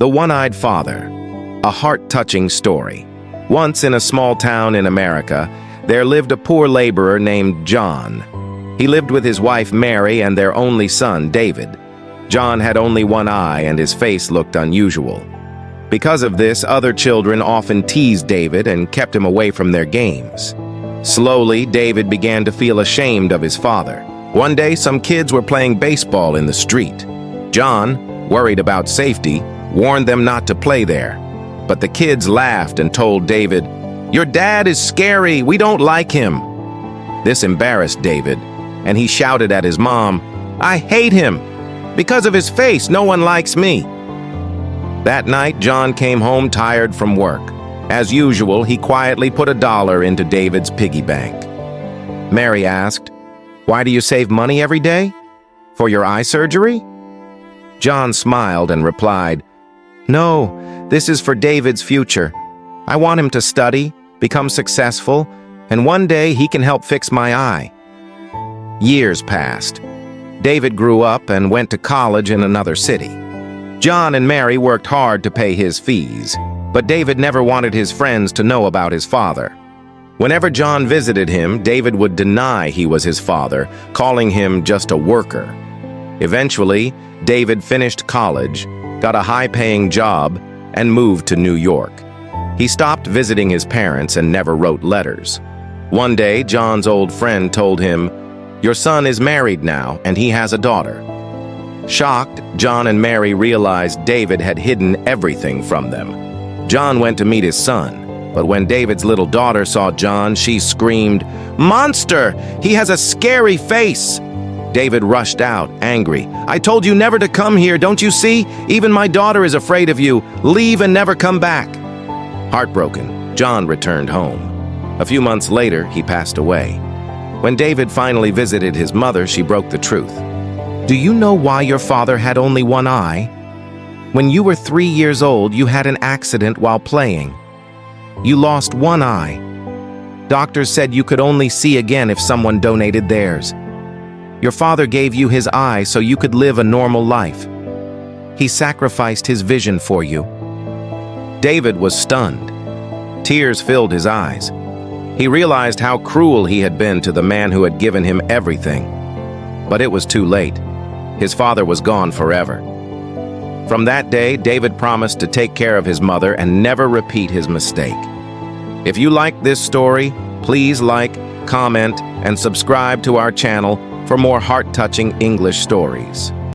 The One-Eyed Father, a heart-touching story. Once in a small town in America, there lived a poor laborer named John. He lived with his wife Mary and their only son, David. John had only one eye and his face looked unusual. Because of this, other children often teased David and kept him away from their games. Slowly, David began to feel ashamed of his father. One day, some kids were playing baseball in the street. John, worried about safety, warned them not to play there. But the kids laughed and told David, "Your dad is scary, we don't like him." This embarrassed David, and he shouted at his mom, "I hate him! Because of his face, no one likes me." That night, John came home tired from work. As usual, he quietly put $1 into David's piggy bank. Mary asked, "Why do you save money every day? For your eye surgery?" John smiled and replied, "No, this is for David's future. I want him to study, become successful, and one day he can help fix my eye." Years passed. David grew up and went to college in another city. John and Mary worked hard to pay his fees, but David never wanted his friends to know about his father. Whenever John visited him, David would deny he was his father, calling him just a worker. Eventually, David finished college, got a high-paying job, and moved to New York. He stopped visiting his parents and never wrote letters. One day, John's old friend told him, "Your son is married now, and he has a daughter." Shocked, John and Mary realized David had hidden everything from them. John went to meet his son, but when David's little daughter saw John, she screamed, "Monster! He has a scary face!" David rushed out, angry. "I told you never to come here, don't you see? Even my daughter is afraid of you. Leave and never come back." Heartbroken, John returned home. A few months later, he passed away. When David finally visited his mother, she broke the truth. "Do you know why your father had only one eye? When you were 3 years old, you had an accident while playing. You lost one eye. Doctors said you could only see again if someone donated theirs. Your father gave you his eye so you could live a normal life. He sacrificed his vision for you." David was stunned. Tears filled his eyes. He realized how cruel he had been to the man who had given him everything. But it was too late. His father was gone forever. From that day, David promised to take care of his mother and never repeat his mistake. If you like this story, please like, comment, and subscribe to our channel for more heart-touching English stories.